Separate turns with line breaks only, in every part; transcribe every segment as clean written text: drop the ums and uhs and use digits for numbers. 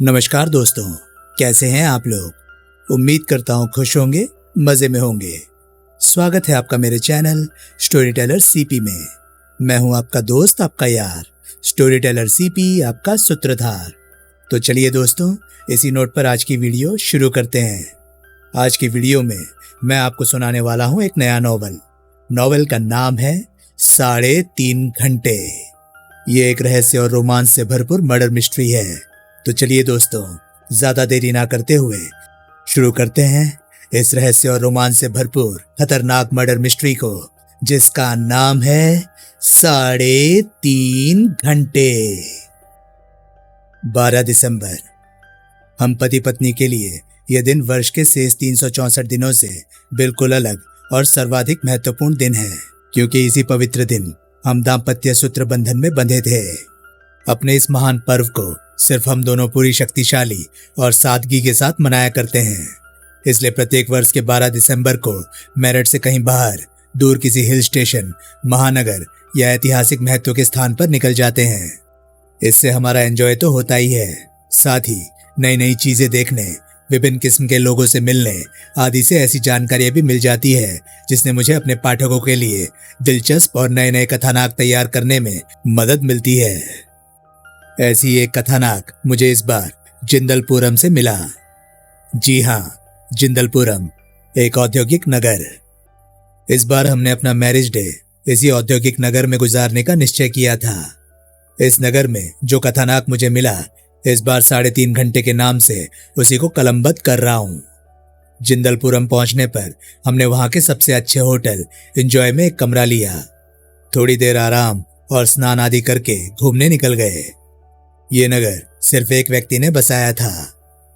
नमस्कार दोस्तों, कैसे हैं आप लोग। उम्मीद करता हूँ खुश होंगे, मजे में होंगे। स्वागत है आपका मेरे चैनल स्टोरी टेलर सीपी में। मैं हूँ आपका दोस्त, आपका यार, स्टोरी टेलर सीपी, आपका सूत्रधार। तो चलिए दोस्तों, इसी नोट पर आज की वीडियो शुरू करते हैं। आज की वीडियो में मैं आपको सुनाने वाला हूँ एक नया नॉवल का नाम है 3.5 घंटे। ये एक रहस्य और रोमांस से भरपूर मर्डर मिस्ट्री है। तो चलिए दोस्तों, ज्यादा देरी ना करते हुए शुरू करते हैं इस रहस्य और रोमांच से भरपूर खतरनाक मर्डर मिस्ट्री को, जिसका नाम है 3.5 घंटे। 12 दिसंबर। हम पति पत्नी के लिए यह दिन वर्ष के शेष 364 दिनों से बिल्कुल अलग और सर्वाधिक महत्वपूर्ण दिन है, क्योंकि इसी पवित्र दिन हम दाम्पत्य सूत्र बंधन में बंधे थे। अपने इस महान पर्व को सिर्फ हम दोनों पूरी शक्तिशाली और सादगी के साथ मनाया करते हैं। इसलिए प्रत्येक वर्ष के 12 दिसंबर को मेरठ से कहीं बाहर दूर किसी हिल स्टेशन, महानगर या ऐतिहासिक महत्व के स्थान पर निकल जाते हैं। इससे हमारा एंजॉय तो होता ही है, साथ ही नई नई चीजें देखने, विभिन्न किस्म के लोगों से मिलने आदि से ऐसी जानकारियां भी मिल जाती है जिसने मुझे अपने पाठकों के लिए दिलचस्प और नए नए कथानक तैयार करने में मदद मिलती है। ऐसी एक कथानक मुझे इस बार जिंदलपुरम से मिला। जी हाँ, जिंदलपुरम, एक औद्योगिक नगर। इस बार हमने अपना मैरिज डे इसी औद्योगिक नगर में गुजारने का निश्चय किया था। इस नगर में जो कथानक मुझे मिला, इस बार 3.5 घंटे के नाम से उसी को कलमबद्ध कर रहा हूँ। जिंदलपुरम पहुंचने पर हमने वहां के सबसे अच्छे होटल एंजॉय में एक कमरा लिया। थोड़ी देर आराम और स्नान आदि करके घूमने निकल गए। ये नगर सिर्फ एक व्यक्ति ने बसाया था।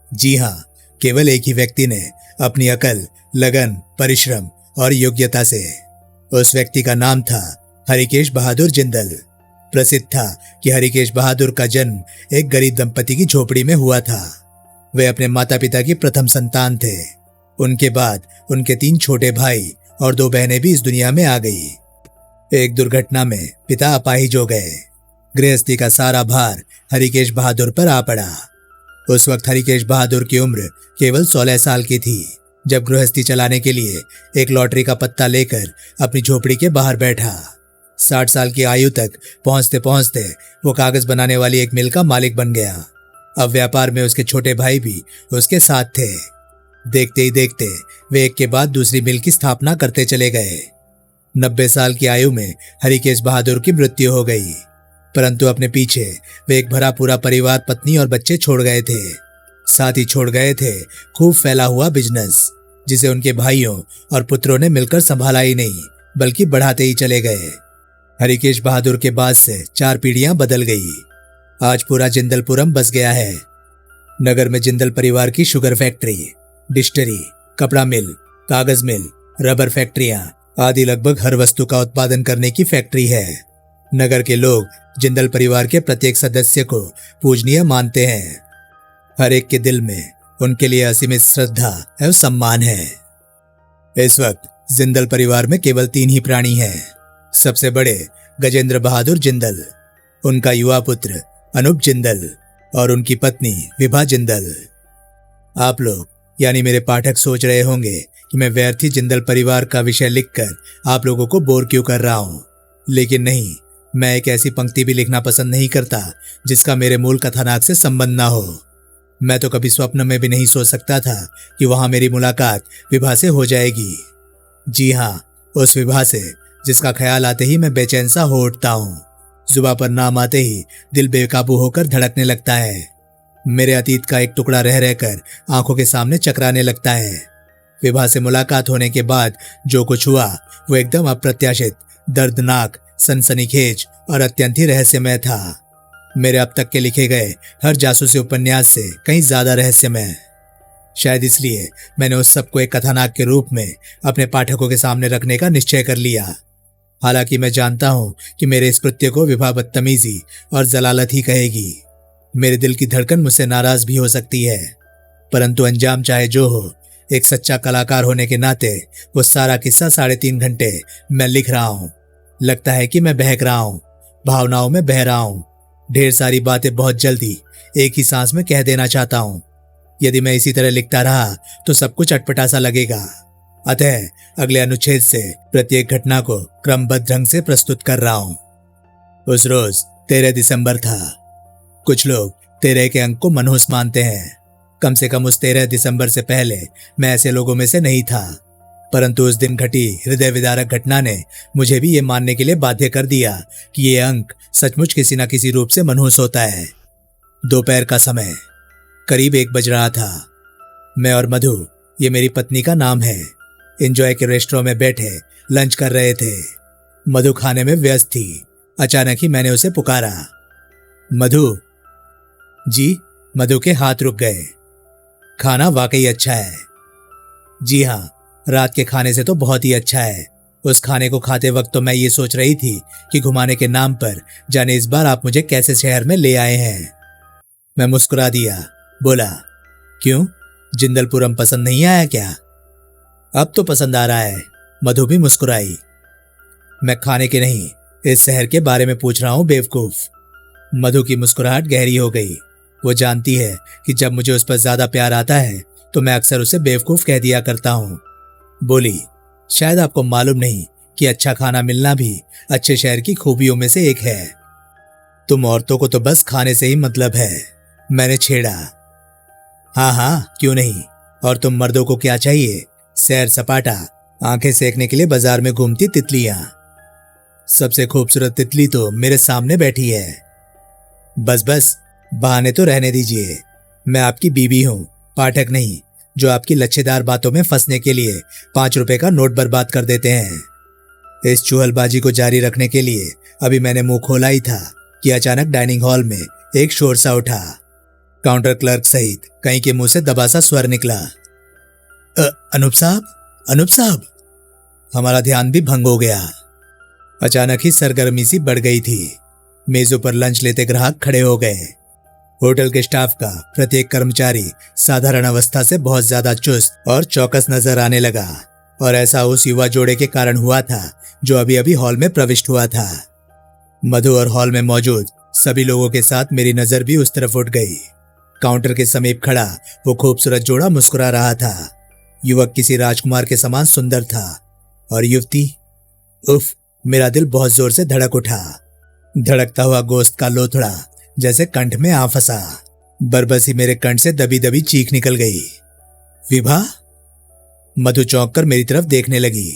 जी हाँ, केवल एक ही व्यक्ति ने अपनी अकल, लगन, परिश्रम और योग्यता से। उस व्यक्ति का नाम था हरिकेश बहादुर जिंदल। प्रसिद्ध था कि हरिकेश बहादुर का जन्म एक गरीब दंपति की झोपड़ी में हुआ था। वे अपने माता पिता की प्रथम संतान थे। उनके बाद उनके 3 छोटे भाई और 2 बहनें भी इस दुनिया में आ गई। एक दुर्घटना में पिता अपाहिज हो गए। गृहस्थी का सारा भार हरिकेश बहादुर पर आ पड़ा। उस वक्त हरिकेश बहादुर की उम्र केवल 16 साल की थी, जब गृहस्थी चलाने के लिए एक लॉटरी का पत्ता लेकर अपनी झोपड़ी के बाहर बैठा। 60 साल की आयु तक पहुंचते पहुंचते वो कागज बनाने वाली एक मिल का मालिक बन गया। अब व्यापार में उसके छोटे भाई भी उसके साथ थे। देखते ही देखते वे एक के बाद दूसरी मिल की स्थापना करते चले गए। 90 साल की आयु में हरिकेश बहादुर की मृत्यु हो गई, परंतु अपने पीछे वे एक भरा पूरा परिवार, पत्नी और बच्चे छोड़ गए थे। साथ ही छोड़ गए थे खूब फैला हुआ बिजनेस, जिसे उनके भाइयों और पुत्रों ने मिलकर संभाला ही नहीं, बल्कि बढ़ाते ही चले गए। हरिकेश बहादुर के बाद से 4 पीढ़ियां बदल गई। आज पूरा जिंदलपुरम बस गया है। नगर में जिंदल परिवार की शुगर फैक्ट्री, डिस्टरी, कपड़ा मिल, कागज मिल, रबर फैक्ट्रियां आदि लगभग हर वस्तु का उत्पादन करने की फैक्ट्री है। नगर के लोग जिंदल परिवार के प्रत्येक सदस्य को पूजनीय मानते हैं। हर एक के दिल में उनके लिए असीमित श्रद्धा एवं सम्मान है। इस वक्त जिंदल परिवार में केवल 3 ही प्राणी हैं। सबसे बड़े गजेंद्र बहादुर जिंदल, उनका युवा पुत्र अनूप जिंदल और उनकी पत्नी विभा जिंदल। आप लोग यानी मेरे पाठक सोच रहे होंगे कि मैं व्यर्थ ही जिंदल परिवार का विषय लिखकर आप लोगों को बोर क्यों कर रहा हूं, लेकिन नहीं, मैं एक ऐसी पंक्ति भी लिखना पसंद नहीं करता जिसका मेरे मूल कथानक से संबंध ना हो। मैं तो कभी स्वप्न में भी नहीं सोच सकता था कि वहां मेरी मुलाकात विभा से हो जाएगी। जी हाँ, उस विभा से जिसका ख्याल आते ही मैं बेचैन सा हो उठता हूँ। जुबां पर नाम आते ही दिल बेकाबू होकर धड़कने लगता है। मेरे अतीत का एक टुकड़ा रह रहकर आंखों के सामने चकराने लगता है। विभा से मुलाकात होने के बाद जो कुछ हुआ वो एकदम अप्रत्याशित, दर्दनाक, सनसनीखेज और अत्यंत ही रहस्यमय था। मेरे अब तक के लिखे गए हर जासूसी उपन्यास से कहीं ज्यादा रहस्यमय। शायद इसलिए मैंने उस सबको एक कथानक के रूप में अपने पाठकों के सामने रखने का निश्चय कर लिया। हालांकि मैं जानता हूं कि मेरे इस कृत्य को विभा बदतमीजी और जलालत ही कहेगी। मेरे दिल की धड़कन मुझसे नाराज भी हो सकती है, परंतु अंजाम चाहे जो हो, एक सच्चा कलाकार होने के नाते वो सारा किस्सा 3.5 घंटे मैं लिख रहा हूँ। लगता है कि मैं बहक रहा हूँ, भावनाओं में बह रहा हूँ। ढेर सारी बातें बहुत जल्दी एक ही सांस में कह देना चाहता हूं। यदि मैं इसी तरह लिखता रहा तो सब कुछ अटपटा सा लगेगा। अतः अगले अनुच्छेद से प्रत्येक घटना को क्रमबद्ध ढंग से प्रस्तुत कर रहा हूं। उस रोज 13 दिसंबर था। कुछ लोग 13 के अंक को मनहूस मानते हैं। कम से कम उस 13 दिसंबर से पहले मैं ऐसे लोगों में से नहीं था, परंतु उस दिन घटी हृदय विदारक घटना ने मुझे भी ये मानने के लिए बाध्य कर दिया कि ये अंक सचमुच किसी न किसी रूप से मनहूस होता है। दोपहर का समय करीब 1 बज रहा था। मैं और मधु, ये मेरी पत्नी का नाम है, एंजॉय के रेस्टोरेंट में बैठे लंच कर रहे थे। मधु खाने में व्यस्त थी। अचानक ही मैंने उसे पुकारा, मधु। जी। मधु के हाथ रुक गए। खाना वाकई अच्छा है। जी हाँ, रात के खाने से तो बहुत ही अच्छा है। उस खाने को खाते वक्त तो मैं ये सोच रही थी कि घुमाने के नाम पर जाने इस बार आप मुझे कैसे शहर में ले आए हैं। मैं मुस्कुरा दिया, बोला, क्यों, जिंदलपुरम पसंद नहीं आया क्या? अब तो पसंद आ रहा है। मधु भी मुस्कुराई। मैं खाने के नहीं, इस शहर के बारे में पूछ रहा हूं बेवकूफ। मधु की मुस्कुराहट गहरी हो गई। वो जानती है कि जब मुझे उस पर ज्यादा प्यार आता है तो मैं अक्सर उसे बेवकूफ कह दिया करता हूं। बोली, शायद आपको मालूम नहीं कि अच्छा खाना मिलना भी अच्छे शहर की खूबियों में से एक है। तुम औरतों को तो बस खाने से ही मतलब है, मैंने छेड़ा। हाँ हाँ, क्यों नहीं। और तुम मर्दों को क्या चाहिए? सैर सपाटा, आंखें सेकने के लिए बाजार में घूमती तितलियां। सबसे खूबसूरत तितली तो मेरे सामने बैठी है। बस बस, बहाने तो रहने दीजिए। मैं आपकी बीवी हूं, पाठक नहीं, जो आपकी लच्छेदार बातों में फंसने के लिए 5 रुपए का नोट बर्बाद कर देते हैं। इस चुहलबाजी को जारी रखने के लिए अभी मैंने मुंह खोला ही था कि अचानक डाइनिंग हॉल में एक शोर सा उठा। काउंटर क्लर्क सहित कहीं के मुंह से दबा सा स्वर निकला, अनूप साहब, अनूप साहब। हमारा ध्यान भी भंग हो गया। अचानक ही सरगर्मी सी बढ़ गई थी। मेजों पर लंच लेते ग्राहक खड़े हो गए। होटल के स्टाफ का प्रत्येक कर्मचारी साधारण अवस्था से बहुत ज्यादा चुस्त और चौकस नजर आने लगा, और ऐसा उस युवा जोड़े के कारण हुआ था जो अभी अभी हॉल में प्रविष्ट हुआ था। मधु और हॉल में मौजूद सभी लोगों के साथ मेरी नजर भी उस तरफ उठ गई। काउंटर के समीप खड़ा वो खूबसूरत जोड़ा मुस्कुरा रहा था। युवक किसी राजकुमार के समान सुंदर था और युवती, उफ, मेरा दिल बहुत जोर से धड़क उठा। धड़कता हुआ गोश्त का लोथड़ा जैसे कंठ में आ फंसा। बरबस ही मेरे कंठ से दबी दबी चीख निकल गई। विभा? मधु चौंक कर मेरी तरफ देखने लगी।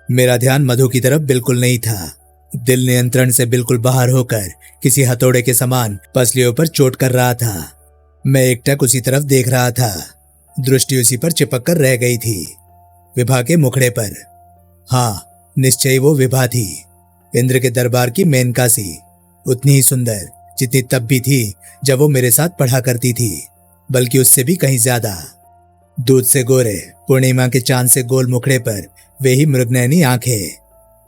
मेरा ध्यान मधु की तरफ बिल्कुल नहीं था। दिल नियंत्रण से बिल्कुल बाहर होकर किसी हथौड़े के समान पसलियों पर चोट कर रहा था। मैं एकटक उसी तरफ देख रहा था। दृष्टि उसी पर चिपक कर रह गई थी, विभा के मुखड़े पर। हाँ, निश्चय वो विभा थी, इंद्र के दरबार की मेनका सी, उतनी ही सुंदर जितनी तब भी थी जब वो मेरे साथ पढ़ा करती थी, बल्कि उससे भी कहीं ज्यादा। दूध से गोरे, पूर्णिमा के चांद से गोल मुखड़े पर वे ही मृगनयनी आंखें,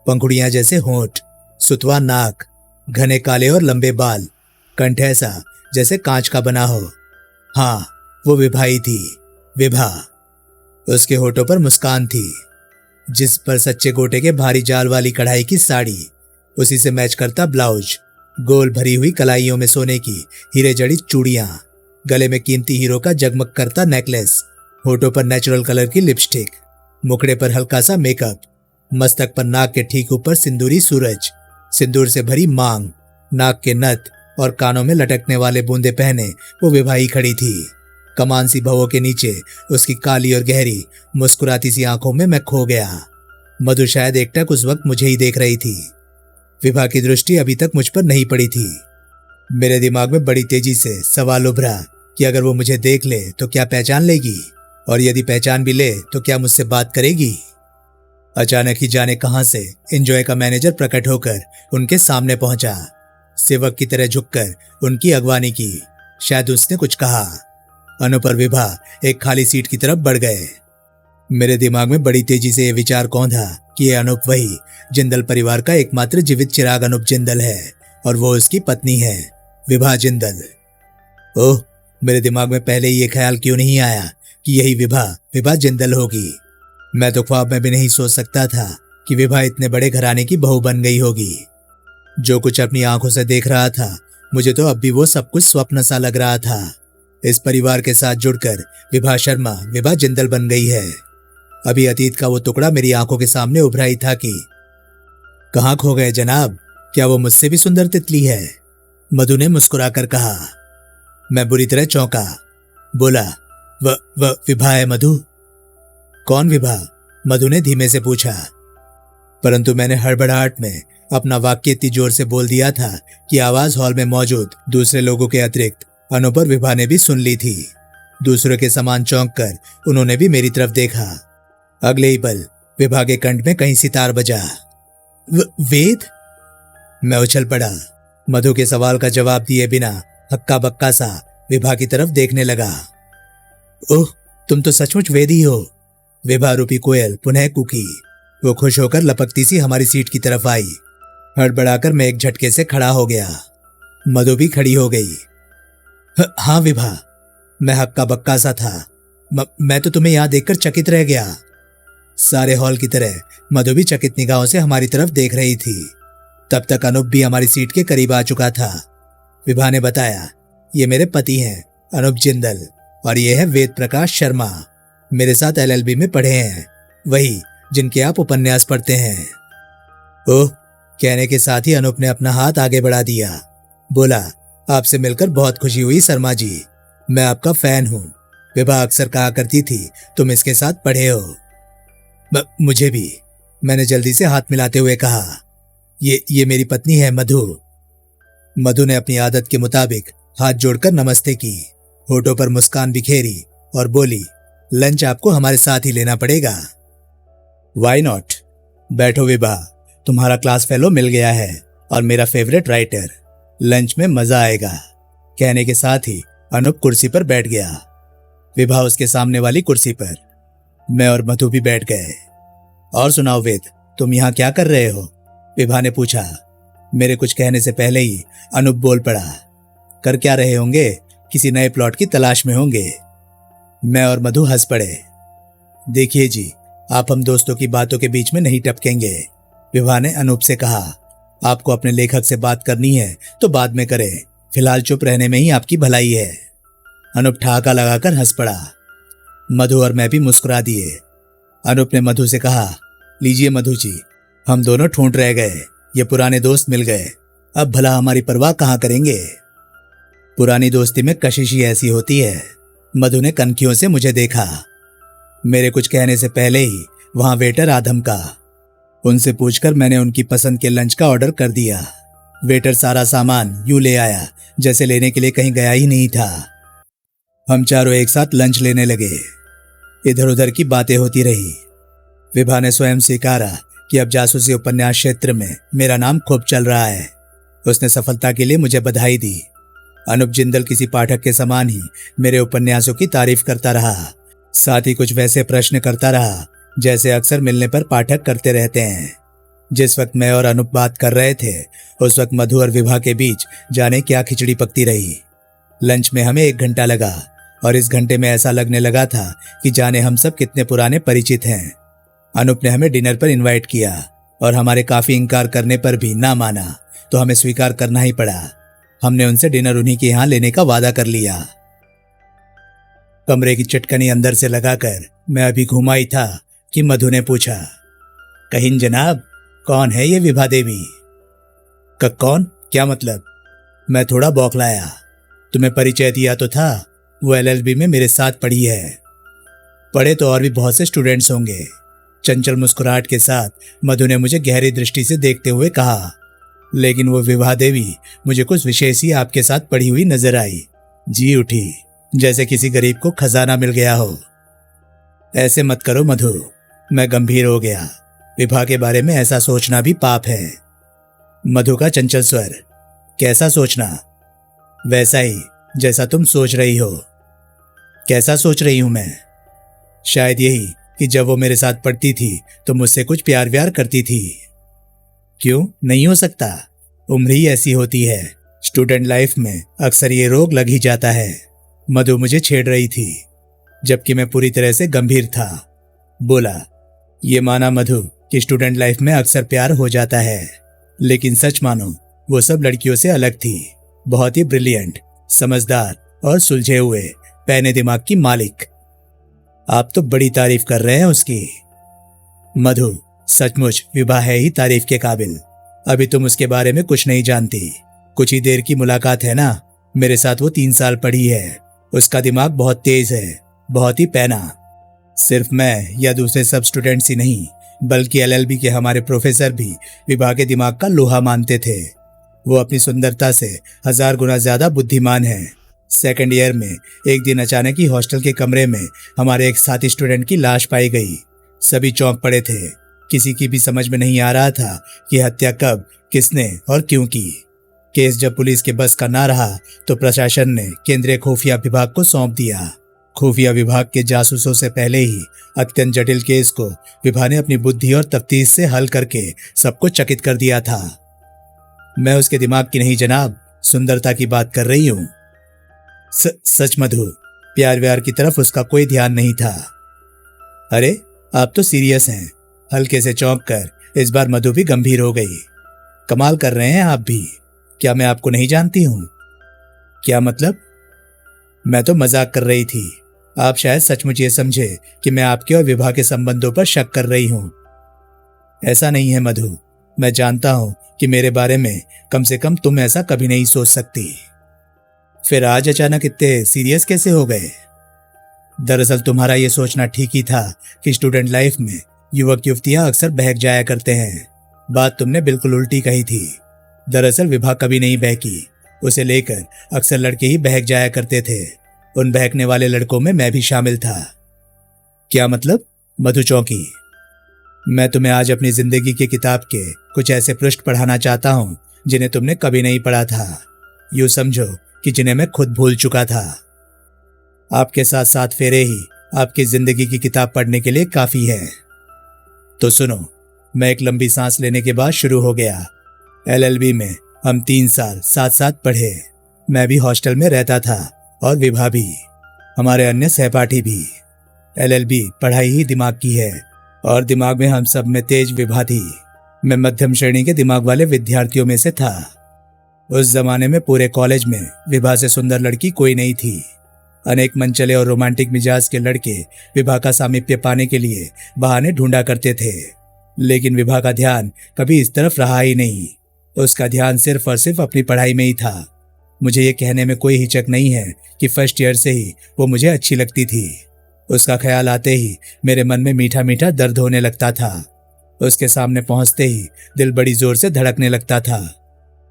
पंखुड़ियां जैसे होंठ, सुतवा नाक, घने काले और लंबे बाल, कंठ ऐसा जैसे कांच का बना हो। हाँ, वो विभा ही थी, विभा। उसके होठों पर मुस्कान थी, जिस पर सच्चे गोटे के भारी जाल वाली कढ़ाई की साड़ी, उसी से मैच करता ब्लाउज, गोल भरी हुई कलाइयों में सोने की हीरे जड़ी चूड़ियां, गले में कीमती हीरो का जगमग करता नेकलेस, होठों पर नेचुरल कलर की लिपस्टिक, मुखड़े पर हल्का सा मेकअप, मस्तक पर नाक के ठीक ऊपर सिंदूरी सूरज, सिंदूर से भरी मांग, नाक के नथ और कानों में लटकने वाले बूंदे पहने वो विभाई खड़ी थी। कमान सी भवों के नीचे उसकी काली और गहरी मुस्कुराती सी आंखों में मैं खो गया। मधु शायद एकटक उस वक्त मुझे ही देख रही थी। विभा की दृष्टि अभी तक मुझ पर नहीं पड़ी थी। मेरे दिमाग में बड़ी तेजी से सवाल उभरा कि अगर वो मुझे देख ले तो क्या पहचान लेगी, और यदि पहचान भी ले तो क्या मुझसे बात करेगी। अचानक ही जाने कहां से एंजॉय का मैनेजर प्रकट होकर उनके सामने पहुंचा। सेवक की तरह झुककर उनकी अगवानी की। शायद उसने कुछ कहा। अनूप और विभा एक खाली सीट की तरफ बढ़ गए। मेरे दिमाग में बड़ी तेजी से यह विचार कौंधा कि यह अनूप वही जिंदल परिवार का एकमात्र जीवित चिराग अनूप जिंदल है, और वो उसकी पत्नी है, विभा जिंदल। ओह, मेरे दिमाग में पहले ये ख्याल क्यों नहीं आया कि यही विभा जिंदल होगी। मैं तो ख्वाब में भी नहीं सोच सकता था कि विभा इतने बड़े घराने की बहू बन गई होगी। जो कुछ अपनी आंखों से देख रहा था मुझे तो अब भी वो सब कुछ स्वप्न सा लग रहा था। इस परिवार के साथ जुड़कर विभा शर्मा विभा जिंदल बन गई है। अभी अतीत का वो टुकड़ा मेरी आंखों के सामने उभरा ही था कि कहाँ खो गए जनाब, क्या वो मुझसे भी सुंदर तितली है? मधु ने मुस्कुराकर कहा। मैं बुरी तरह चौंका। बोला, व विभा है मधु? कौन विभा? मधु ने धीमे से पूछा। परंतु मैंने हड़बड़ाहट में अपना वाक्य इतनी जोर से बोल दिया था कि आवाज हॉल में मौजूद दूसरे लोगों के अतिरिक्त अनूप और विभा ने भी सुन ली थी। दूसरों के समान चौंक कर उन्होंने भी मेरी तरफ देखा। अगले ही पल विभा के कंठ में कहीं सितार बजा। वेद? मैं उछल पड़ा। मधु के सवाल का जवाब दिए बिना हक्का बक्का सा विभा की तरफ देखने लगा। ओह, तुम तो सचमुच वेद ही हो। विभा रूपी कोयल पुनः कूकी। वो खुश होकर लपकती सी हमारी सीट की तरफ आई। हड़बड़ाकर मैं एक झटके से खड़ा हो गया। मधु भी खड़ी हो गई। हाँ विभा, मैं हक्का बक्का सा था। मैं तो तुम्हें यहां देखकर चकित रह गया। सारे हॉल की तरह मधु भी चकित निगाहों से हमारी तरफ देख रही थी। तब तक अनूप भी हमारी सीट के करीब आ चुका था। विभा ने बताया, ये मेरे पति हैं अनूप जिंदल, और ये है वेद प्रकाश शर्मा। मेरे साथ LLB में पढ़े हैं, वही जिनके आप उपन्यास पढ़ते हैं। ओह, कहने के साथ ही अनूप ने अपना हाथ आगे बढ़ा दिया। बोला, आपसे मिलकर बहुत खुशी हुई शर्मा जी, मैं आपका फैन हूं। विभा अक्सर कहा करती थी तुम इसके साथ पढ़े हो। मुझे भी, मैंने जल्दी से हाथ मिलाते हुए कहा। ये मेरी पत्नी है मधु। मधु ने अपनी आदत के मुताबिक हाथ जोड़कर नमस्ते की, होठों पर मुस्कान बिखेरी और बोली, लंच आपको हमारे साथ ही लेना पड़ेगा। Why not? बैठो विभा, तुम्हारा क्लास फेलो मिल गया है और मेरा फेवरेट राइटर। लंच में मजा आएगा। कहने के साथ ही अनूप कुर्सी पर बैठ गया, विभा उसके सामने वाली कुर्सी पर। मैं और मधु भी बैठ गए। और सुनाओ वेद, तुम यहाँ क्या कर रहे हो? विभा ने पूछा। मेरे कुछ कहने से पहले ही अनूप बोल पड़ा। कर क्या रहे होंगे? किसी नए प्लॉट की तलाश में होंगे। मैं और मधु हंस पड़े। देखिए जी, आप हम दोस्तों की बातों के बीच में नहीं टपकेंगे, विभा ने अनूप से कहा। आपको अपने लेखक से बात करनी है तो बाद में करें, फिलहाल चुप रहने में ही आपकी भलाई है। अनूप ठहाका लगाकर हंस पड़ा। मधु और मैं भी मुस्कुरा दिए। अनूप ने मधु से कहा, लीजिए मधु जी, हम दोनों ठूंठ रह गए, ये पुराने दोस्त मिल गए, अब भला हमारी परवाह कहाँ करेंगे। पुरानी दोस्ती में कशिश ही ऐसी होती है। मधु ने कनखियों से मुझे देखा। मेरे कुछ कहने से पहले ही वहां वेटर आ धमका। उनसे पूछकर मैंने उनकी पसंद के लंच का ऑर्डर कर दिया। वेटर सारा सामान यूं ले आया जैसे लेने के लिए कहीं गया ही नहीं था। हम चारों एक साथ लंच लेने लगे। इधर उधर की बातें होती रही। विभा ने स्वयं स्वीकारा कि अब जासूसी उपन्यास क्षेत्र में मेरा नाम खूब चल रहा है। उसने सफलता के लिए मुझे बधाई दी। अनूप जिंदल किसी पाठक के समान ही मेरे उपन्यासों की तारीफ करता रहा, साथ ही कुछ वैसे प्रश्न करता रहा जैसे अक्सर मिलने पर पाठक करते रहते हैं। जिस वक्त मैं और अनूप बात कर रहे थे, उस वक्त मधु और विभा के बीच जाने क्या खिचड़ी पकती रही। लंच में हमें 1 घंटा लगा और इस घंटे में ऐसा लगने लगा था कि जाने हम सब कितने पुराने परिचित हैं। अनूप ने हमें डिनर पर इनवाइट किया और हमारे काफी इनकार करने पर भी ना माना तो हमें स्वीकार करना ही पड़ा। हमने उनसे डिनर उन्हीं के यहाँ लेने का वादा कर लिया। कमरे की चटकनी अंदर से लगाकर मैं अभी घुमा ही था कि मधु ने पूछा, कहीन जनाब, कौन है ये विभा देवी? कौन? क्या मतलब? मैं थोड़ा बौखलाया। तुम्हें परिचय दिया तो था, वो LLB में मेरे साथ पढ़ी है। पढ़े तो और भी बहुत से स्टूडेंट्स होंगे। चंचल मुस्कुराहट के साथ मधु ने मुझे गहरी दृष्टि से देखते हुए कहा, लेकिन वो विभा देवी मुझे कुछ विशेष ही आपके साथ पढ़ी हुई नजर आई। जी उठी जैसे किसी गरीब को खजाना मिल गया हो। ऐसे मत करो मधु, मैं गंभीर हो गया। विभा के बारे में ऐसा सोचना भी पाप है। मधु का चंचल स्वर, कैसा सोचना? वैसा ही जैसा तुम सोच रही हो। कैसा सोच रही हूं मैं? शायद यही कि जब वो मेरे साथ पढ़ती थी तो मुझसे कुछ प्यार व्यार करती थी। क्यों नहीं हो सकता? उम्र ही ऐसी होती है। स्टूडेंट लाइफ में अक्सर ये रोग लग ही जाता है। मधु मुझे छेड़ रही थी जबकि मैं पूरी तरह से गंभीर था। बोला, ये माना मधु कि स्टूडेंट लाइफ में अक्सर प्यार हो जाता है, लेकिन सच मानो वो सब लड़कियों से अलग थी। बहुत ही ब्रिलियंट, समझदार और सुलझे हुए पैने दिमाग की मालिक। आप तो बड़ी तारीफ कर रहे हैं उसकी। मधु, सचमुच विभा है ही तारीफ के काबिल। अभी तुम उसके बारे में कुछ नहीं जानती। कुछ ही देर की मुलाकात है ना। मेरे साथ वो 3 साल पढ़ी है। उसका दिमाग बहुत तेज है, बहुत ही पैना। सिर्फ मैं या दूसरे सब स्टूडेंट्स ही नहीं, बल्कि एलएलबी के हमारे प्रोफेसर भी विभा के दिमाग का लोहा मानते थे। वो अपनी सुंदरता से 1000 गुना ज्यादा बुद्धिमान है। सेकंड ईयर में एक दिन अचानक ही हॉस्टल के कमरे में हमारे एक साथी स्टूडेंट की लाश पाई गई। सभी चौंक पड़े थे। किसी की भी समझ में नहीं आ रहा था कि हत्या कब, किसने और क्यों की। केस जब पुलिस के बस का ना रहा तो प्रशासन ने केंद्रीय खुफिया विभाग को सौंप दिया। खुफिया विभाग के जासूसों से पहले ही अत्यंत जटिल केस को विभा ने अपनी बुद्धि और तफ्तीश से हल करके सबको चकित कर दिया था। मैं उसके दिमाग की नहीं जनाब, सुंदरता की बात कर रही हूँ। सच मधु, प्यार व्यार की तरफ उसका कोई ध्यान नहीं था। अरे आप तो सीरियस हैं। हल्के से चौंक कर इस बार मधु भी गंभीर हो गई। कमाल कर रहे हैं आप भी। क्या मैं आपको नहीं जानती हूं? क्या मतलब? मैं तो मजाक कर रही थी। आप शायद सचमुच ये समझे कि मैं आपके और विभा के संबंधों पर शक कर रही हूं। ऐसा नहीं है मधु, मैं जानता हूं कि मेरे बारे में कम से कम तुम ऐसा कभी नहीं सोच सकती। फिर आज अचानक इतने सीरियस कैसे हो गए? दरअसल तुम्हारा ये सोचना ठीक ही था कि स्टूडेंट लाइफ में युवक युवतियां अक्सर बहक जाया करते हैं। बात तुमने बिल्कुल उल्टी कही थी। दरअसल विभा कभी नहीं बहकी। उसे लेकर अक्सर लड़के ही बहक जाया करते थे। उन बहकने वाले लड़कों में मैं भी शामिल था। क्या मतलब? मधु चौंकी। मैं तुम्हें आज अपनी जिंदगी की किताब के कुछ ऐसे पृष्ठ पढ़ाना चाहता हूं जिन्हें तुमने कभी नहीं पढ़ा था। यूं समझो कि जिन्हें मैं खुद भूल चुका था। आपके साथ 7 फेरे ही आपकी जिंदगी की किताब पढ़ने के लिए काफी है। तो सुनो, मैं एक लंबी सांस लेने के बाद शुरू हो गया। एलएलबी में हम 3 साल साथ साथ पढ़े। मैं भी हॉस्टल में रहता था और विभा भी, हमारे अन्य सहपाठी भी। एलएलबी पढ़ाई ही दिमाग की है और दिमाग में हम सब में तेज विभा थी। मैं मध्यम श्रेणी के दिमाग वाले विद्यार्थियों में से था। उस जमाने में पूरे कॉलेज में विभा से सुंदर लड़की कोई नहीं थी। अनेक मनचले और रोमांटिक मिजाज के लड़के विभा का सामीप्य पाने के लिए बहाने ढूंढा करते थे, लेकिन विभा का ध्यान कभी इस तरफ रहा ही नहीं। उसका ध्यान सिर्फ और सिर्फ अपनी पढ़ाई में ही था। मुझे ये कहने में कोई हिचक नहीं है कि फर्स्ट ईयर से ही वो मुझे अच्छी लगती थी। उसका ख्याल आते ही मेरे मन में मीठा मीठा दर्द होने लगता था। उसके सामने पहुंचते ही दिल बड़ी जोर से धड़कने लगता था।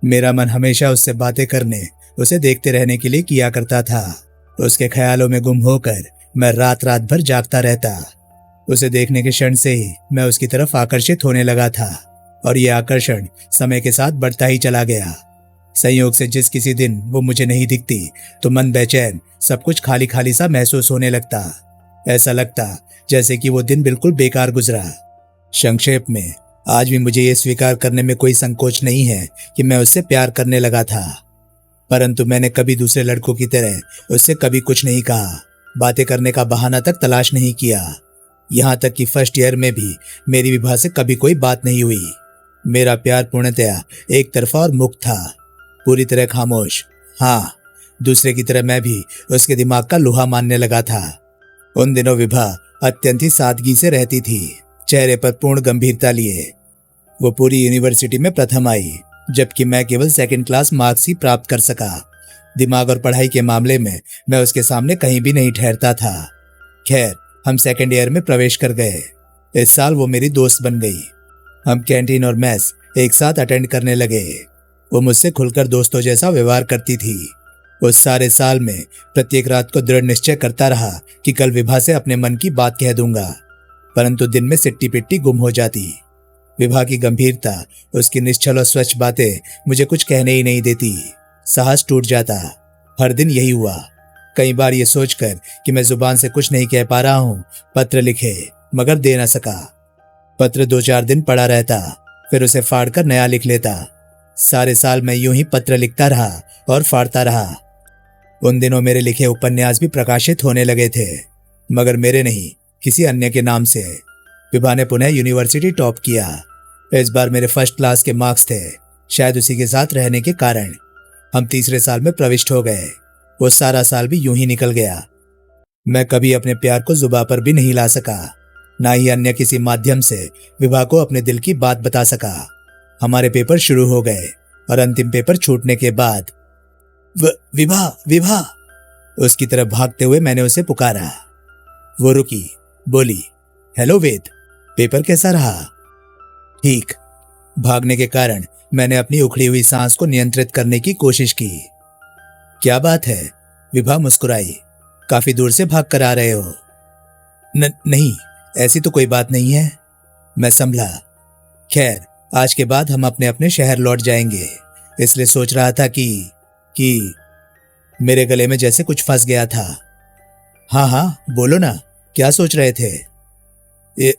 मेरा मन हमेशा उससे बातें करने, उसे देखते रहने के लिए किया करता था। उसके ख्यालों में गुम होकर मैं रात रात भर जागता रहता। उसे देखने के क्षण से ही मैं उसकी तरफ आकर्षित होने लगा था और ये आकर्षण समय के साथ बढ़ता ही चला गया। संयोग से जिस किसी दिन वो मुझे नहीं दिखती तो मन बेचैन, सब कुछ खाली खाली सा महसूस होने लगता। ऐसा लगता जैसे कि वो दिन बिल्कुल बेकार गुजरा। संक्षेप में, आज भी मुझे ये स्वीकार करने में कोई संकोच नहीं है कि मैं उससे प्यार करने लगा था, परंतु मैंने कभी दूसरे लड़कों की तरह उससे कभी कुछ नहीं कहा। बातें करने का बहाना तक तलाश नहीं किया। यहाँ तक कि फर्स्ट ईयर में भी मेरी विभा से कभी कोई बात नहीं हुई। मेरा प्यार पूर्णतया एक तरफा और मुक्त था, पूरी तरह खामोश। हाँ, दूसरे की तरह मैं भी उसके दिमाग का लोहा मानने लगा था। उन दिनों विभा अत्यंत ही सादगी से रहती थी, चेहरे पर पूर्ण गंभीरता लिए। वो पूरी यूनिवर्सिटी में प्रथम आई, जबकि मैं केवल 2nd क्लास मार्क्स ही प्राप्त कर सका। दिमाग और पढ़ाई के मामले में मैं उसके सामने कहीं भी नहीं ठहरता था। खैर, हम 2nd ईयर में प्रवेश कर गए। इस साल वो मेरी दोस्त बन गई। हम कैंटीन और मेस एक साथ अटेंड करने लगे। वो मुझसे खुलकर दोस्तों जैसा व्यवहार करती थी। उस सारे साल में प्रत्येक रात को दृढ़ निश्चय करता रहा कि कल विभा से अपने मन की बात कह दूंगा, परंतु दिन में सिट्टी पिट्टी गुम हो जाती। विभा की गंभीरता, उसकी निश्चल और स्वच्छ बातें मुझे कुछ कहने ही नहीं देती। साहस टूट जाता। हर दिन यही हुआ। कई बार ये सोचकर कि मैं जुबान से कुछ नहीं कह पा रहा हूँ, पत्र लिखे, मगर दे न सका। पत्र 2-4 दिन पड़ा रहता, फिर उसे फाड़कर नया लिख लेता। सारे साल मैं यूं ही पत्र लिखता रहा और फाड़ता रहा। उन दिनों मेरे लिखे उपन्यास भी प्रकाशित होने लगे थे, मगर मेरे नहीं, किसी अन्य के नाम से। विभा ने पुनः यूनिवर्सिटी टॉप किया। इस बार मेरे फर्स्ट क्लास के मार्क्स थे, शायद उसी के साथ रहने के कारण। हम तीसरे साल में प्रविष्ट हो गए। वो सारा साल भी यूं ही निकल गया। मैं कभी अपने प्यार को जुबां पर भी नहीं ला सका, ना ही अन्य किसी माध्यम से विभा को अपने दिल की बात बता सका। हमारे पेपर शुरू हो गए और अंतिम पेपर छूटने के बाद विभा विभा उसकी तरफ भागते हुए मैंने उसे पुकारा। वो रुकी, बोली, हेलो वेद, पेपर कैसा रहा? ठीक। भागने के कारण मैंने अपनी उखड़ी हुई सांस को नियंत्रित करने की कोशिश की। क्या बात है? विभा मुस्कुराई। काफी दूर से भाग कर आ रहे हो? नहीं, ऐसी तो कोई बात नहीं है। मैं संभला। खैर, आज के बाद हम अपने अपने शहर लौट जाएंगे, इसलिए सोच रहा था कि मेरे गले में जैसे कुछ फंस गया था। हाँ हाँ, बोलो ना, क्या सोच रहे थे?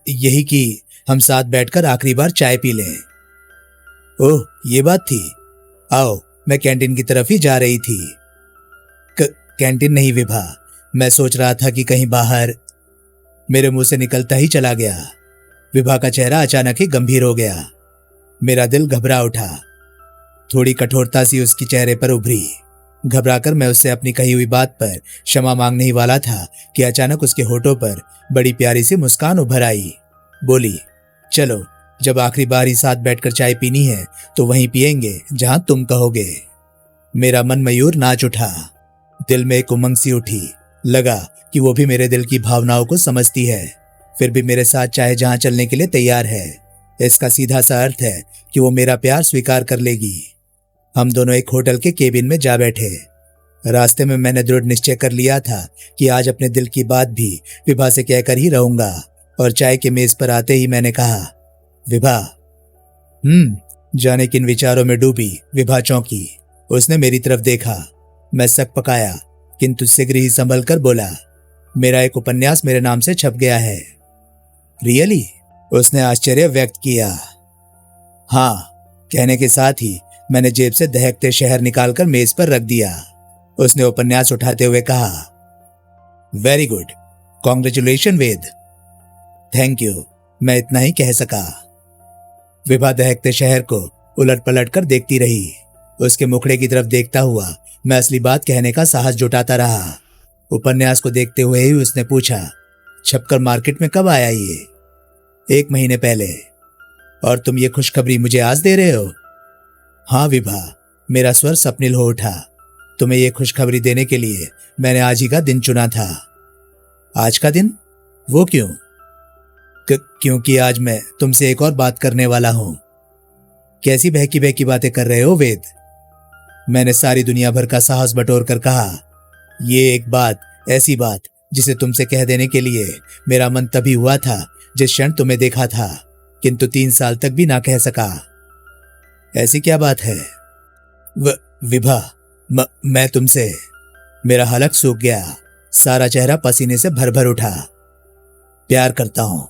यही कि हम साथ बैठकर आखिरी बार चाय पी लें। ओह, ये बात थी। आओ, मैं कैंटीन की तरफ ही जा रही थी। कैंटीन नहीं विभा, मैं सोच रहा था कि कहीं बाहर। मेरे मुंह से निकलता ही चला गया। विभा का चेहरा अचानक ही गंभीर हो गया। मेरा दिल घबरा उठा। थोड़ी कठोरता सी उसके चेहरे पर उभरी। घबराकर मैं उससे अपनी कही हुई बात पर क्षमा मांगने ही वाला था कि अचानक उसके होठों पर बड़ी प्यारी सी मुस्कान उभर आई। बोली, चलो, जब आखिरी बार ही साथ बैठकर चाय पीनी है तो वहीं पिएंगे जहां तुम कहोगे। मेरा मन मयूर नाच उठा। दिल में एक उमंग सी उठी। लगा कि वो भी मेरे दिल की भावनाओं को समझती है, फिर भी मेरे साथ चाहे जहां चलने के लिए तैयार है। इसका सीधा सा अर्थ है कि वो मेरा प्यार स्वीकार कर लेगी। हम दोनों एक होटल के केबिन में जा बैठे। रास्ते में मैंने दृढ़ निश्चय कर लिया था कि आज अपने दिल की बात भी विभा से कहकर ही रहूंगा, और चाय के मेज पर आते ही मैंने कहा, विभा। जाने किन विचारों में डूबी विभा चौंकी। उसने मेरी तरफ देखा। मैं सक पकाया, किंतु शीघ्र ही संभल कर बोला, मेरा एक उपन्यास मेरे नाम से छप गया है। रियली? उसने आश्चर्य व्यक्त किया। हाँ, कहने के साथ ही मैंने जेब से दहकते शहर निकालकर मेज पर रख दिया। उसने उपन्यास उठाते हुए कहा, very good, congratulation Ved. Thank you, मैं इतना ही कह सका। विभा दहकते शहर को उलट पलट कर देखती रही। उसके मुखड़े की तरफ देखता हुआ मैं असली बात कहने का साहस जुटाता रहा। उपन्यास को देखते हुए ही उसने पूछा, छपकर मार्केट में कब आया ये? 1 महीने पहले। और तुम ये खुशखबरी मुझे आज दे रहे हो? हाँ विभा, मेरा स्वर सपनिल हो उठा। तुम्हें ये खुशखबरी देने के लिए मैंने आज ही का दिन चुना था। आज का दिन? वो क्यों? क्योंकि आज मैं तुमसे एक और बात करने वाला हूं। कैसी बहकी बहकी बातें कर रहे हो वेद? मैंने सारी दुनिया भर का साहस बटोर कर कहा, ये एक बात, ऐसी बात जिसे तुमसे कह देने के लिए मेरा मन तभी हुआ था जिस क्षण तुम्हें देखा था, किंतु 3 साल तक भी ना कह सका। ऐसी क्या बात है? विभा, मैं तुमसे। मेरा हलक सूख गया। सारा चेहरा पसीने से भर भर उठा। प्यार करता हूं।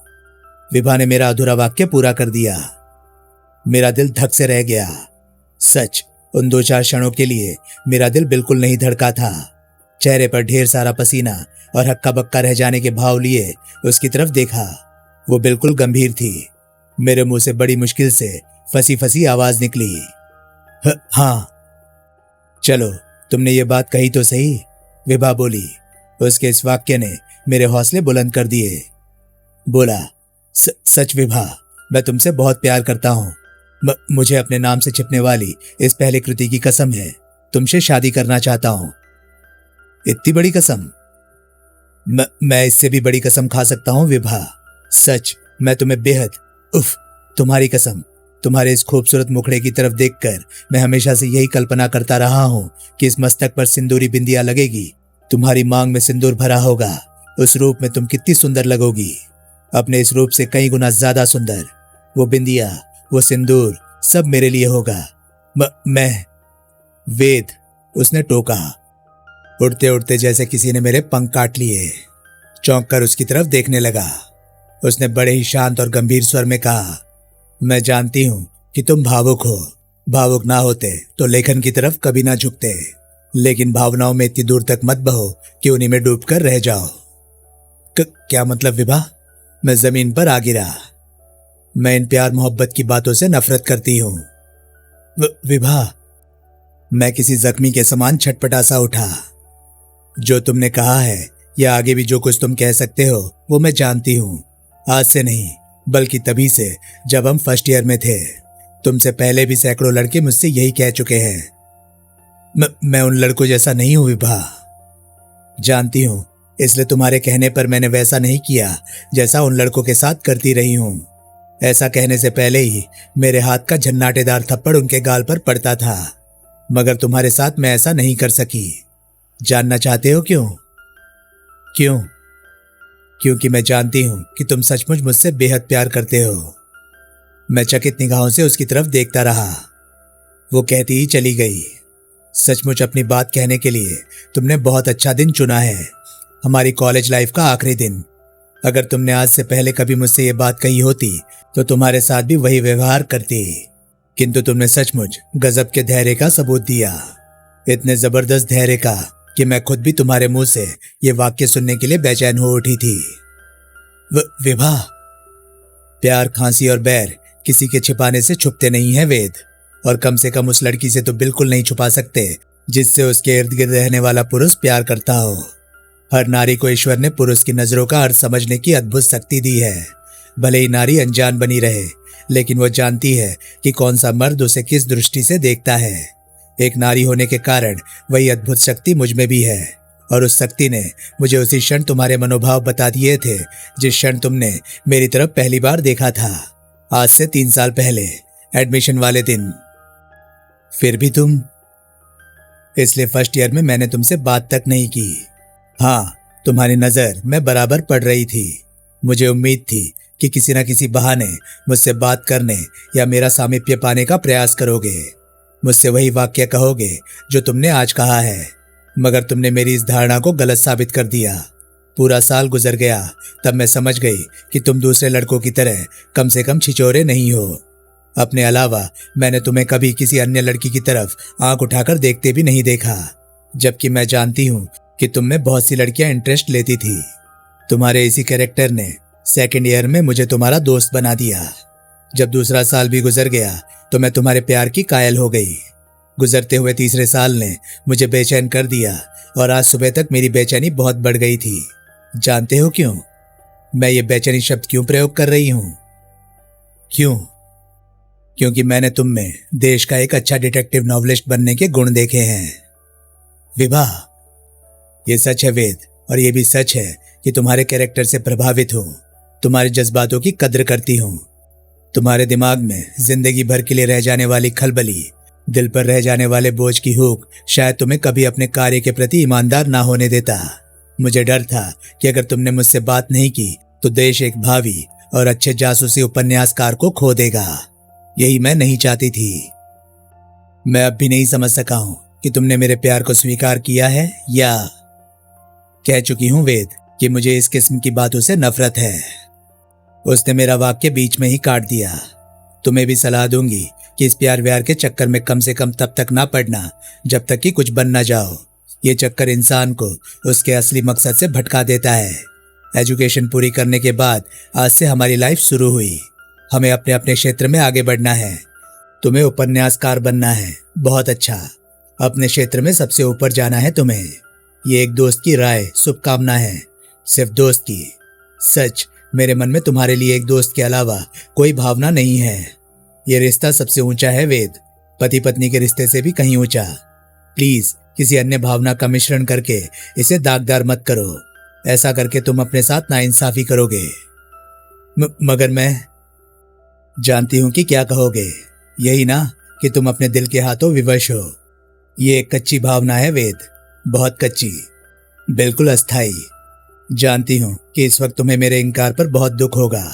विभा ने मेरा अधूरा वाक्य पूरा कर दिया। मेरा दिल धक से रह गया। सच, उन 2-4 क्षणों के लिए मेरा दिल बिल्कुल नहीं धड़का था। चेहरे पर ढेर सारा पसीना और हक्का बक्का रह जाने के भाव लिए उसकी तरफ देखा। वो बिल्कुल गंभीर थी। मेरे मुंह से बड़ी मुश्किल से फंसी फंसी आवाज निकली, हाँ। चलो, तुमने ये बात कही तो सही, विभा बोली। उसके इस वाक्य ने मेरे हौसले बुलंद कर दिए। बोला, सच विभा, मैं तुमसे बहुत प्यार करता हूं। मुझे अपने नाम से छिपने वाली इस पहली कृति की कसम है, तुमसे शादी करना चाहता हूं। इतनी बड़ी कसम? मैं इससे भी बड़ी कसम खा सकता हूं विभा। सच, मैं तुम्हें बेहद, उफ, तुम्हारी कसम। तुम्हारे इस खूबसूरत मुखड़े की तरफ देखकर मैं हमेशा से यही कल्पना करता रहा हूं कि इस मस्तक पर सिंदूरी बिंदिया लगेगी, तुम्हारी मांग में सिंदूर भरा होगा। उस रूप में तुम कितनी सुंदर लगोगी, अपने इस रूप से कई गुना ज्यादा सुंदर। वो बिंदिया, वो सिंदूर, सब मेरे लिए होगा। मैं वेद, उसने टोका। उड़ते उड़ते जैसे किसी ने मेरे पंख काट लिए। चौंक कर उसकी तरफ देखने लगा। उसने बड़े ही शांत और गंभीर स्वर में कहा, मैं जानती हूं कि तुम भावुक हो। भावुक ना होते तो लेखन की तरफ कभी ना झुकते, लेकिन भावनाओं में इतनी दूर तक मत बहो कि उन्हीं में डूबकर रह जाओ। क्या मतलब विभा? मैं जमीन पर आ गिरा। मैं इन प्यार मोहब्बत की बातों से नफरत करती हूं। विभा, मैं किसी जख्मी के समान छटपटा सा उठा। जो तुमने कहा है या आगे भी जो कुछ तुम कह सकते हो वो मैं जानती हूँ। आज से नहीं बल्कि तभी से जब हम फर्स्ट ईयर में थे। तुमसे पहले भी सैकड़ों लड़के मुझसे यही कह चुके हैं। मैं उन लड़कों जैसा नहीं हूं विभा। जानती हूं, इसलिए तुम्हारे कहने पर मैंने वैसा नहीं किया जैसा उन लड़कों के साथ करती रही हूं। ऐसा कहने से पहले ही मेरे हाथ का झन्नाटेदार थप्पड़ उनके गाल पर पड़ता था, मगर तुम्हारे साथ मैं ऐसा नहीं कर सकी। जानना चाहते हो क्यों? क्यों? क्योंकि मैं जानती हूं कि तुम सचमुच मुझसे बेहद प्यार करते हो। मैं चकित निगाहों से उसकी तरफ देखता रहा। वो कहती ही चली गई। सचमुच अपनी बात कहने के लिए तुमने बहुत अच्छा दिन चुना है, हमारी कॉलेज लाइफ का आखिरी दिन। अगर तुमने आज से पहले कभी मुझसे ये बात कही होती तो तुम्हारे साथ भी वही व्यवहार करती, किंतु तुमने सचमुच गजब के धैर्य का सबूत दिया। इतने जबरदस्त धैर्य का कि मैं खुद भी तुम्हारे मुंह से ये वाक्य सुनने के लिए बेचैन हो उठी थी। विभा, प्यार, खांसी और बैर किसी के छिपाने से छुपते नहीं है वेद, और कम से कम उस लड़की से तो बिल्कुल नहीं छुपा सकते जिससे उसके इर्द गिर्द रहने वाला पुरुष प्यार करता हो। हर नारी को ईश्वर ने पुरुष की नजरों का अर्थ समझने की अद्भुत शक्ति दी है। भले ही नारी अनजान बनी रहे, लेकिन वो जानती है कि कौन सा मर्द उसे किस दृष्टि से देखता है। एक नारी होने के कारण वही अद्भुत शक्ति मुझ में भी है, और उस शक्ति ने मुझे उसी क्षण तुम्हारे मनोभाव बता दिए थे जिस क्षण तुमने मेरी तरफ पहली बार देखा था, आज से 3 साल पहले, एडमिशन वाले दिन। फिर भी तुम। इसलिए फर्स्ट ईयर में मैंने तुमसे बात तक नहीं की। हाँ, तुम्हारी नजर मैं बराबर पड़ रही थी। मुझे उम्मीद थी कि किसी न किसी बहाने मुझसे बात करने या मेरा सामीप्य पाने का प्रयास करोगे, मुझसे वही वाक्य कहोगे जो तुमने आज कहा है, मगर तुमने मेरी इस धारणा को गलत साबित कर दिया। पूरा साल गुजर गया, तब मैं समझ गई कि तुम दूसरे लड़कों की तरह कम से कम छिचोरे नहीं हो। अपने अलावा मैंने तुम्हें कभी किसी अन्य लड़की की तरफ आंख उठाकर देखते भी नहीं देखा, जबकि मैं जानती हूँ कि तुम में बहुत सी लड़कियां इंटरेस्ट लेती थी। तुम्हारे इसी कैरेक्टर ने सेकेंड ईयर में मुझे तुम्हारा दोस्त बना दिया। जब दूसरा साल भी गुजर गया तो मैं तुम्हारे प्यार की कायल हो गई। गुजरते हुए तीसरे साल ने मुझे बेचैन कर दिया, और आज सुबह तक मेरी बेचैनी बहुत बढ़ गई थी। जानते हो क्यों? मैं ये बेचैनी शब्द क्यों प्रयोग कर रही हूं? क्यों? क्योंकि मैंने तुम में देश का एक अच्छा डिटेक्टिव नॉवलिस्ट बनने के गुण देखे हैं। विभा, ये सच है वेद, और ये भी सच है कि तुम्हारे कैरेक्टर से प्रभावित हूं, तुम्हारे जज्बातों की कद्र करती हूं। तुम्हारे दिमाग में जिंदगी भर के लिए रह जाने वाली खलबली, दिल पर रह जाने वाले बोझ की हुक शायद तुम्हें कभी अपने कार्य के प्रति ईमानदार ना होने देता। मुझे डर था कि अगर तुमने मुझसे बात नहीं की तो देश एक भावी और अच्छे जासूसी उपन्यासकार को खो देगा। यही मैं नहीं चाहती थी। मैं अब भी नहीं समझ सका हूं कि तुमने मेरे प्यार को स्वीकार किया है या। कह चुकी हूं वेद कि मुझे इस किस्म की बातों से नफरत है। उसने मेरा वाक्य बीच में ही काट दिया। तुम्हें भी सलाह दूंगी कि इस प्यार व्यार के चक्कर में कम से कम तब तक ना पड़ना जब तक कि कुछ बन ना जाओ। ये चक्कर इंसान को उसके असली मकसद से भटका देता है। एजुकेशन पूरी करने के बाद आज से हमारी लाइफ शुरू हुई। हमें अपने अपने क्षेत्र में आगे बढ़ना है। तुम्हें उपन्यासकार बनना है, बहुत अच्छा। अपने क्षेत्र में सबसे ऊपर जाना है तुम्हें। ये एक दोस्त की राय, शुभकामना है, सिर्फ दोस्त की। सच, मेरे मन में तुम्हारे लिए एक दोस्त के अलावा कोई भावना नहीं है। ये रिश्ता सबसे ऊंचा है वेद, पति पत्नी के रिश्ते से भी कहीं ऊंचा। प्लीज किसी अन्य भावना का मिश्रण करके इसे दागदार मत करो। ऐसा करके तुम अपने साथ नाइंसाफी करोगे। मगर मैं जानती हूं कि क्या कहोगे। यही ना कि तुम अपने दिल के हाथों विवश हो। ये एक कच्ची भावना है वेद, बहुत कच्ची, बिल्कुल अस्थाई। जानती हूं कि इस वक्त तुम्हें मेरे इनकार पर बहुत दुख होगा,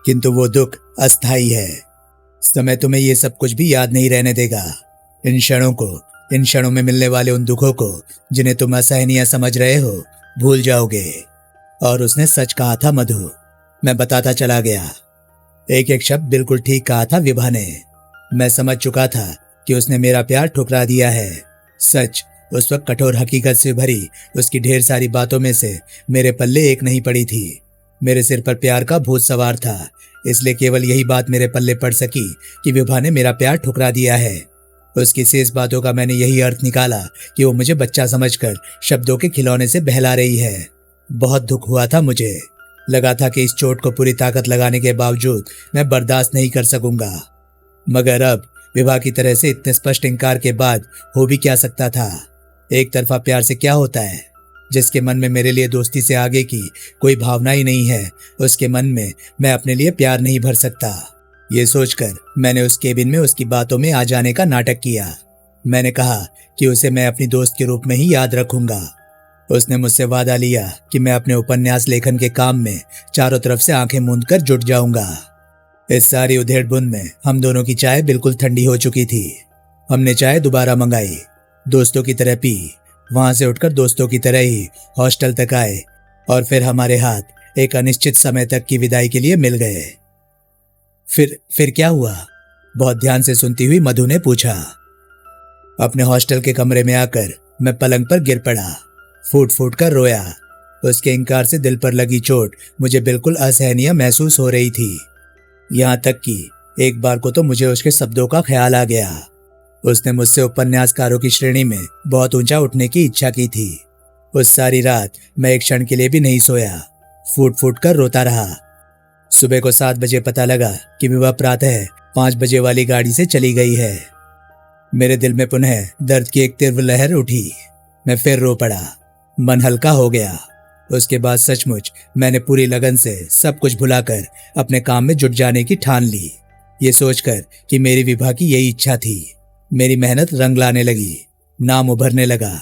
किंतु वो दुख अस्थाई है। समय तुम्हें ये सब कुछ भी याद नहीं रहने देगा। इन क्षणों में मिलने वाले उन दुखों को जिन्हें तुम असहनीय समझ रहे हो, भूल जाओगे। और उसने सच कहा था मधु, मैं बताता चला गया। एक एक शब्द बिल्कुल ठीक कहा था विभा ने। मैं समझ चुका था कि उसने मेरा प्यार ठुकरा दिया है। सच, उस वक्त कठोर हकीकत से भरी उसकी ढेर सारी बातों में से मेरे पल्ले एक नहीं पड़ी थी। मेरे सिर पर प्यार का भूत सवार था, इसलिए केवल यही बात मेरे पल्ले पड़ सकी कि विभा ने मेरा प्यार ठुकरा दिया है। उसकी शेष बातों का मैंने यही अर्थ निकाला कि वो मुझे बच्चा समझकर शब्दों के खिलौने से बहला रही है। बहुत दुख हुआ था मुझे। लगा था कि इस चोट को पूरी ताकत लगाने के बावजूद मैं बर्दाश्त नहीं कर सकूंगा, मगर अब विवाह की तरह से इतने स्पष्ट इनकार के बाद हो भी क्या सकता था। एक तरफा प्यार से क्या होता है? जिसके मन में मेरे लिए दोस्ती से आगे की कोई भावना ही नहीं है, उसके मन में मैं अपने लिए प्यार नहीं भर सकता। ये सोचकर मैंने उस केबिन में उसकी बातों में आ जाने का नाटक किया। मैंने कहा कि उसे मैं अपनी दोस्त के रूप में ही याद रखूंगा। उसने मुझसे वादा लिया कि मैं अपने उपन्यास लेखन के काम में चारों तरफ से आंखें मूंद कर जुट जाऊंगा। इस सारी उधेड़-बुन में हम दोनों की चाय बिल्कुल ठंडी हो चुकी थी। हमने चाय दोबारा मंगाई, दोस्तों की तरह पी, वहां से उठकर दोस्तों की तरह ही हॉस्टल तक आए और फिर हमारे हाथ एक अनिश्चित समय तक की विदाई के लिए मिल गए। फिर क्या हुआ? बहुत ध्यान से सुनती हुई मधु ने पूछा। अपने हॉस्टल के कमरे में आकर मैं पलंग पर गिर पड़ा, फूट फूट कर रोया। उसके इनकार से दिल पर लगी चोट मुझे बिल्कुल असहनीय महसूस हो रही थी। यहाँ तक कि एक बार को तो मुझे उसके शब्दों का ख्याल आ गया। उसने मुझसे उपन्यासकारों की श्रेणी में बहुत ऊंचा उठने की इच्छा की थी। उस सारी रात मैं एक क्षण के लिए भी नहीं सोया, फूट फूट कर रोता रहा। सुबह को 7 बजे पता लगा कि विवाह प्रातः 5 बजे वाली गाड़ी से चली गई है। मेरे दिल में पुनः दर्द की एक तीव्र लहर उठी। मैं फिर रो पड़ा, मन हल्का हो गया। उसके बाद सचमुच मैंने पूरी लगन से सब कुछ भुलाकर अपने काम में जुट जाने की ठान ली, ये सोचकर कि मेरी विवाह की यही इच्छा थी। मेरी मेहनत रंग लाने लगी, नाम उभरने लगा।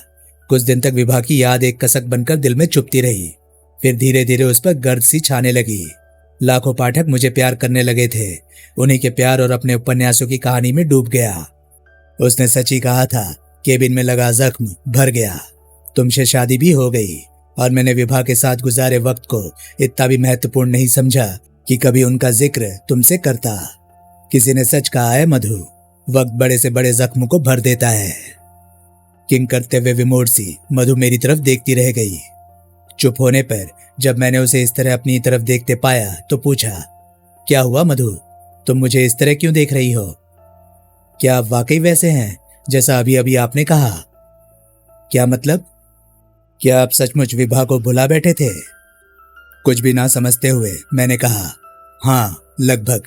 कुछ दिन तक विवाह की याद एक कसक बनकर दिल में चुभती रही, फिर धीरे धीरे उस पर गर्द सी छाने लगी। लाखों पाठक मुझे प्यार करने लगे थे। उन्हीं के प्यार और अपने उपन्यासों की कहानी में डूब गया। उसने सच ही कहा था, केबिन में लगा जख्म भर गया। तुमसे शादी भी हो गई और मैंने विवाह के साथ गुजारे वक्त को इतना भी महत्वपूर्ण नहीं समझा कि कभी उनका जिक्र तुमसे करता। किसी ने सच कहा है मधु, वक्त बड़े से बड़े जख्म को भर देता है। किंग करते हुए विमोड़ सी मधु मेरी तरफ देखती रह गई। चुप होने पर जब मैंने उसे इस तरह अपनी तरफ देखते पाया तो पूछा, क्या हुआ मधु, तुम मुझे इस तरह क्यों देख रही हो? क्या आप वाकई वैसे हैं जैसा अभी अभी आपने कहा? क्या मतलब? क्या आप सचमुच विवाह को भुला बैठे थे? कुछ भी ना समझते हुए मैंने कहा, हाँ लगभग।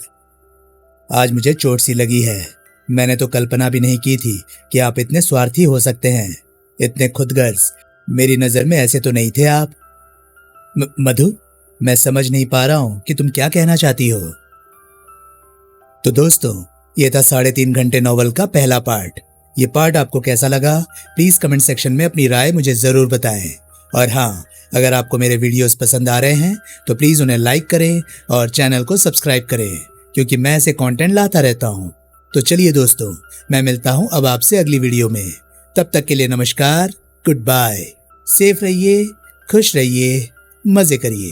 आज मुझे चोट सी लगी है। मैंने तो कल्पना भी नहीं की थी कि आप इतने स्वार्थी हो सकते हैं, इतने खुदगर्ज। मेरी नजर में ऐसे तो नहीं थे आप। मधु, मैं समझ नहीं पा रहा हूं कि तुम क्या कहना चाहती हो। तो दोस्तों, ये था 3.5 घंटे नॉवल का पहला पार्ट। ये पार्ट आपको कैसा लगा प्लीज कमेंट सेक्शन में अपनी राय मुझे जरूर बताएं। और हाँ, अगर आपको मेरे वीडियोस पसंद आ रहे हैं तो प्लीज उन्हें लाइक करें और चैनल को सब्सक्राइब करें, क्योंकि मैं ऐसे कंटेंट लाता रहता हूँ। तो चलिए दोस्तों, मैं मिलता हूँ अब आपसे अगली वीडियो में। तब तक के लिए नमस्कार, गुड बाय। सेफ रहिए, खुश रहिए, मजे करिए।